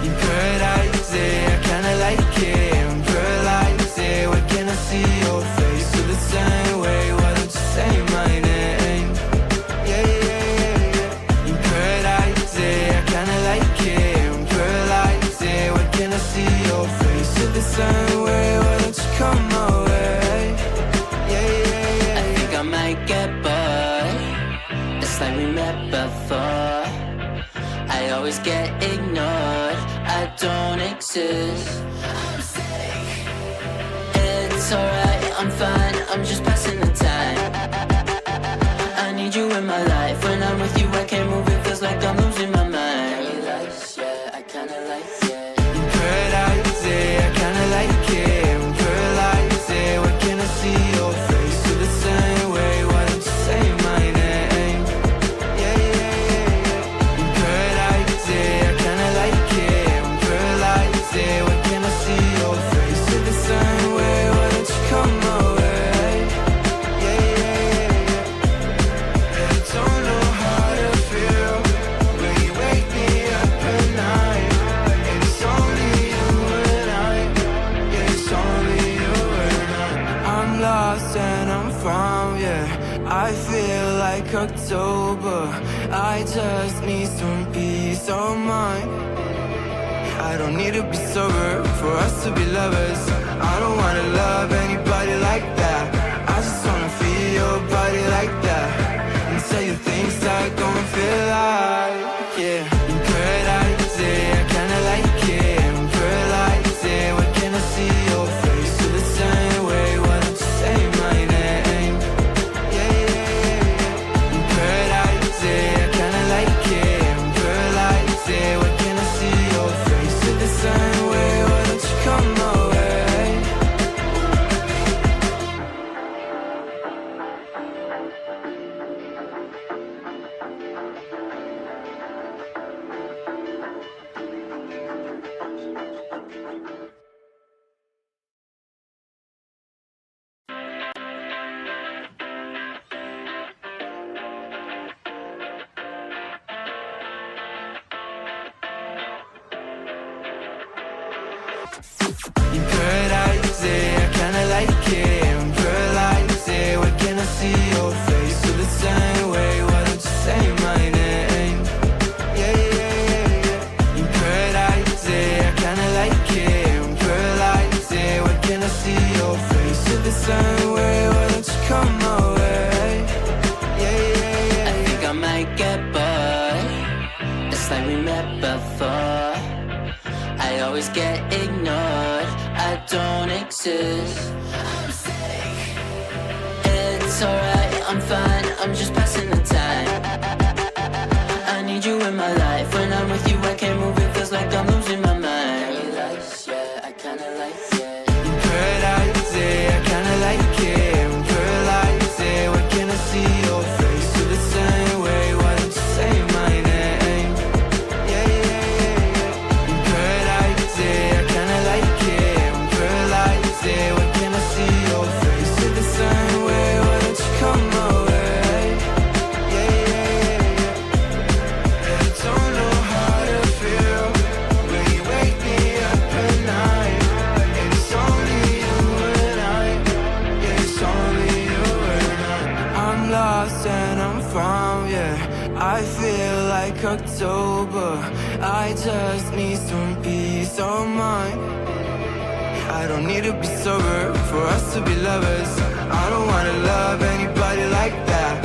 in paradise, yeah, I kinda like it. I'm paralyzed, yeah, when can I see your face? Feel the same way, why don't you say my name? Yeah, yeah, yeah, yeah. In paradise, yeah, I kinda like it. I'm paralyzed, yeah, when can I see your face? Feel the same way, why don't you come my way? Yeah, yeah, yeah. I think I might get bored. It's like we met before. I always get ignored. I don't exist. I'm sick. It's alright, I'm fine. I'm just passing the time. I need you in my life. When I'm with you, I can't move. It feels like I'm losing my mind. Yeah, I kinda like it. In paradise, yeah, I kinda like it. I'm paralyzed, yeah, when can I see your face? Feel the same way, why don't you say my name? Yeah, yeah, yeah, yeah. In paradise, yeah, I kinda like it. I'm paralyzed, yeah, when can I see your face? Feel the same way, why don't you come my way? Yeah, yeah, yeah, yeah. I don't know how to feel when you wake me up at night. And it's only you and I. Yeah, it's only you and I. I'm lost and I'm found, yeah. I feel like October. I just need some peace of mind. I don't need to be sober for us to be lovers. I don't wanna love anybody like that. I just wanna feel your body like that. And tell you things that don't feel like, yeah. In paradise, yeah, I kinda like it. I'm paralyzed, yeah, when can I see your face? Feel the same way, why don't you say my name? Yeah, yeah, yeah, yeah. In paradise, yeah, I kinda like it. I'm paralyzed, yeah, when can I see your face? Feel the same way, why don't you come my way? In paradise, yeah, I kinda like it. I'm paralyzed, yeah, when can I see your face? Feel the same way, why don't you say my name? Yeah, yeah, yeah, yeah. In paradise, yeah, I kinda like it. I'm paralyzed, yeah, when can I see your face? Feel the same way, why don't you come my way? Yeah, yeah, yeah. I think I might get bored. It's like we met before. I always get ignored. I don't exist. I'm sick. It's alright, I'm fine. I'm just passing the time. I need you in my life. When I'm with you, I can't move. It feels like I'm losing my mind. Yeah, I kinda like it. In paradise, yeah, I kinda like it. I'm paralyzed, yeah, when can I see your face? Feel the same way, why don't you say my name? Yeah, yeah, yeah, yeah. In paradise, yeah, I kinda like it. I'm paralyzed, yeah, when can I see your face? Feel the same way, why don't you come my way? Yeah, yeah, yeah, yeah. I don't know how to feel when you wake me up at night. And it's only you and I. Yeah, it's only you and I. I'm lost and I'm found, yeah. I feel like October. I just need some peace of mind. I don't need to be sober for us to be lovers. I don't wanna love anybody like that.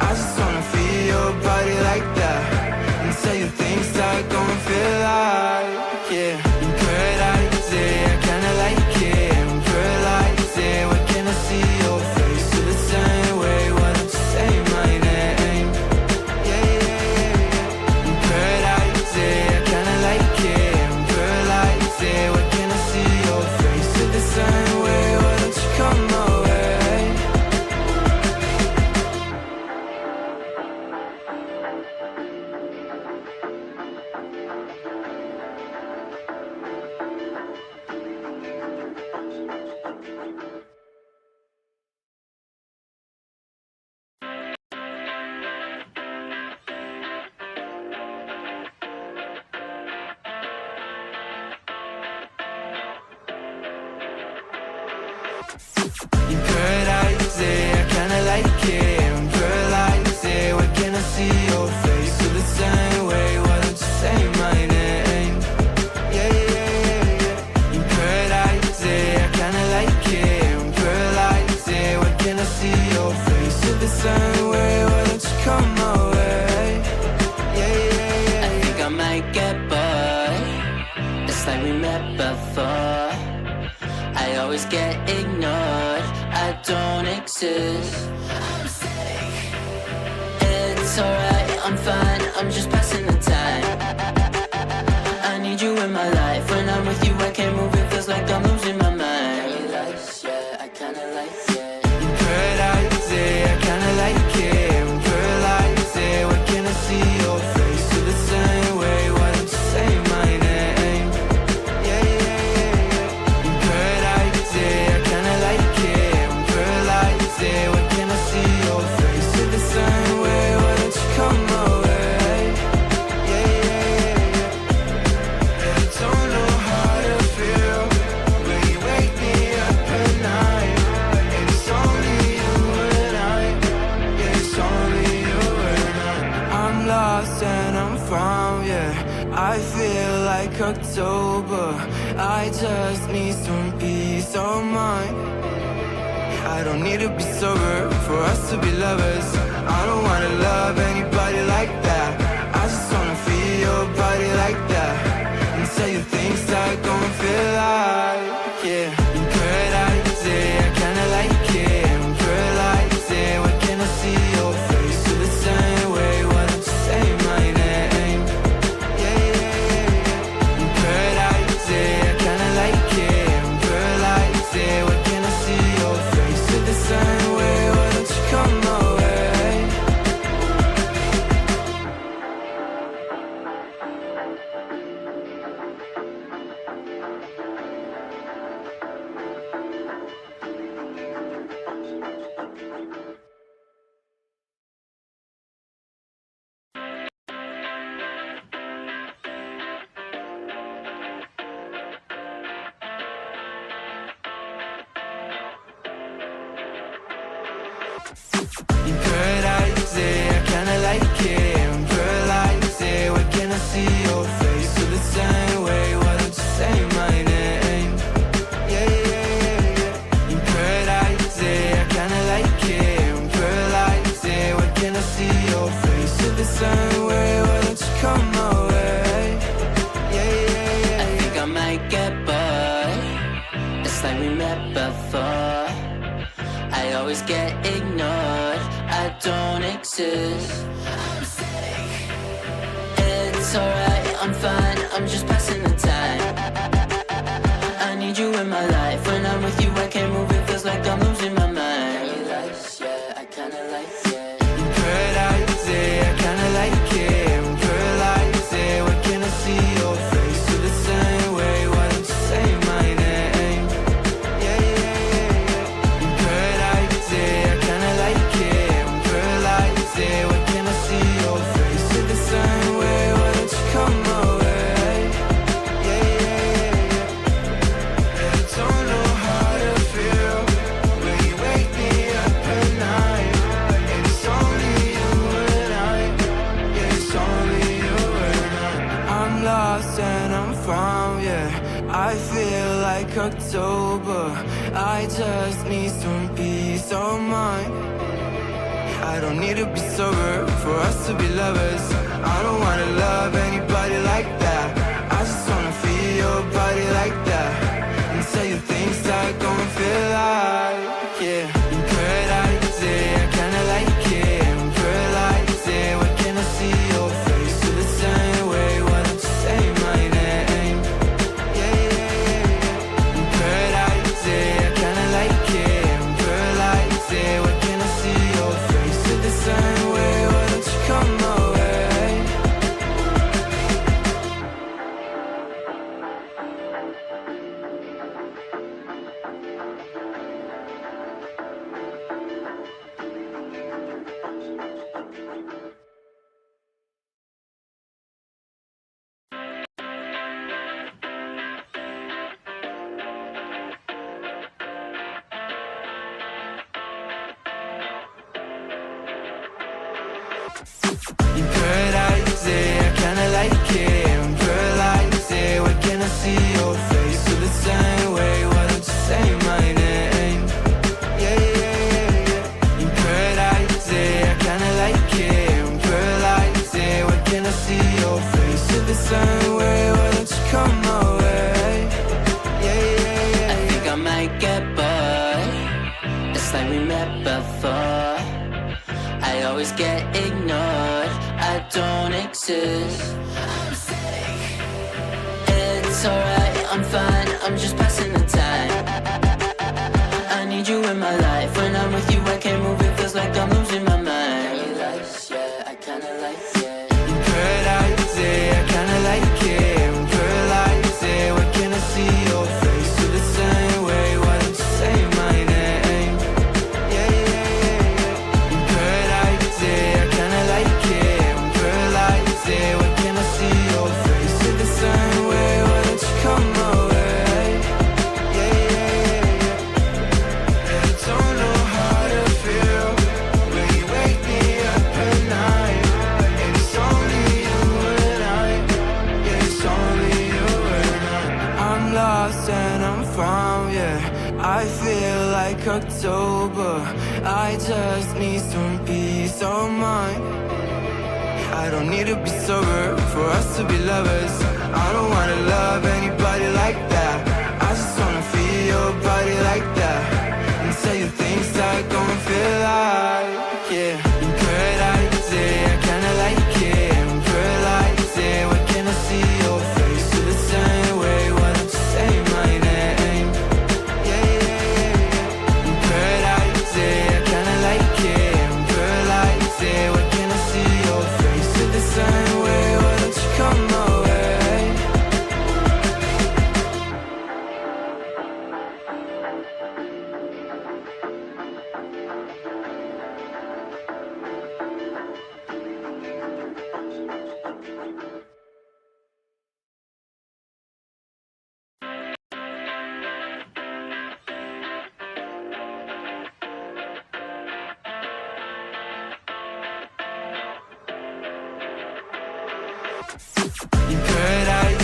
I just wanna feel your body like that. And tell you things that don't feel like, yeah. In paradise, yeah, I kinda like it. I'm paralyzed, yeah, when can I see your face? Feel the same way, why don't you say my name? Yeah, yeah, yeah, yeah. In paradise, yeah, I kinda like it. I'm paralyzed, yeah, when can I see your face? Feel the same way, why don't you come my way? You paradise it, I kinda like it. I'm paralyzed it, when can I see your face? Feel the same way, why don't you say my name? Yeah, yeah, yeah, yeah. You paradise it, I kinda like it. I'm paralyzed it, when can I see your face? Feel the same way, why don't you come my way? Yeah, yeah, yeah. I think I might get bored. It's like we met before. I always get ignored. I don't exist. I'm sick. It's alright, I'm fine. I'm just passing the time. I need you in my life. When I'm with you, I can't move. It feels like I'm losing my mind. Yeah, I kinda like it. You paradise it, I kinda like it. I'm paralyzed it, when can I see your face? Feel the same way, why don't you say my name? Yeah, yeah, yeah, yeah. You paradise it, I kinda like it. I'm paralyzed it, when can I see your face? Feel the same way, why don't you come my way? Yeah, yeah, yeah, yeah. I don't know how to feel when you wake me up at night. And it's only you and I. Yeah, it's only you and I. I'm lost and I'm found, yeah. I feel like October. I just need some peace of mind. I don't need to be sober for us to be lovers. I don't wanna love anybody like that. I just wanna feel your body like that, and tell you things that gon' feel like, yeah. You paradise it, I kinda like it. I'm paralyzed it, when can I see your face? Feel the same way, why don't you say my name? Yeah, yeah, yeah, yeah. You paradise it, I kinda like it. I'm paralyzed it, when can I see your face? Feel the same way, why don't you come my way? You paradise it, I kinda like it. I'm paralyzed it, when can I see your face? Feel the same way, why don't you say my name? Yeah, yeah, yeah, yeah. You paradise it, I kinda like it. I'm paralyzed it, when can I see your face? Feel the same way, why don't you come my way? Yeah, yeah, yeah, I think I might get bored. It's like we met before. I always get ignored. I don't exist. I'm sick. It's alright, I'm fine. I'm just passing the time. I need you in my life. When I'm with you, I can't move. It feels like I'm losing my mind. Yeah, I kinda like it. You paradise it, I kinda like it. I'm paralyzed it, when can I see your face? Feel the same way, why don't you say my name? Yeah, yeah, yeah, yeah. You paradise it, I kinda like it. I'm paralyzed it, when can I see your face? Feel the same way, why don't you come my way? Yeah, yeah, yeah, yeah. I don't know how to feel when you wake me up at night. And it's only you and I. Yeah, it's only you and I. I'm lost and I'm found, yeah. I feel like October. I just need some peace of mind. I don't need to be sober for us to be lovers. I don't wanna love anybody like that. I just wanna feel your body like that, and tell you things that gon' feel like, yeah. You paradise it, I kinda like it. I'm paralyzed it, when can I see your face? Feel the same way, why don't you say my name? Yeah, yeah, yeah, yeah. You paradise it, I kinda like it. I'm paralyzed it, when can I see your face? Feel the same way, why don't you come my way? In paradise, I kinda like it. I'm paralyzed, when can I see your face? Feel the same way, why don't you say my name? Yeah, yeah, yeah, yeah. In paradise, I kinda like it. I'm paralyzed, when can I see your face? Feel the same way, why don't you come my way? Yeah, yeah, yeah. I think I might get bored. It's like we met before. I always get ignored. I don't exist. I'm sick. It's alright, I'm fine. I'm just passing the time. I need you in my life. When I'm with you, I can't move. It feels like I'm losing my mind. Yeah, I kinda like it. In paradise, I kinda like it. I'm paralyzed, when can I see your face? Feel the same way, why don't you say my name? Yeah, yeah, yeah, yeah. In paradise, I kinda like it. I'm paralyzed, when can I see your face? Feel the same way, why don't you come my way? Yeah, yeah, yeah, yeah. I don't know how to feel when you wake me up at night. And it's only you and I. Yeah, it's only you and I. I'm lost and I'm found, yeah. I feel like October. I just need some peace of mind. I don't need to be sober for us to be lovers. I don't wanna love anybody like that. I just wanna feel your body like that. And say the things that don't feel like, yeah. In paradise, I kinda like it. I'm paralyzed, when can I see your face? Feel the same way, why don't you say my name? Yeah, yeah, yeah, yeah. In paradise, I kinda like it. I'm paralyzed, when can I see your face? Feel the same way, why don't you come my way? In paradise,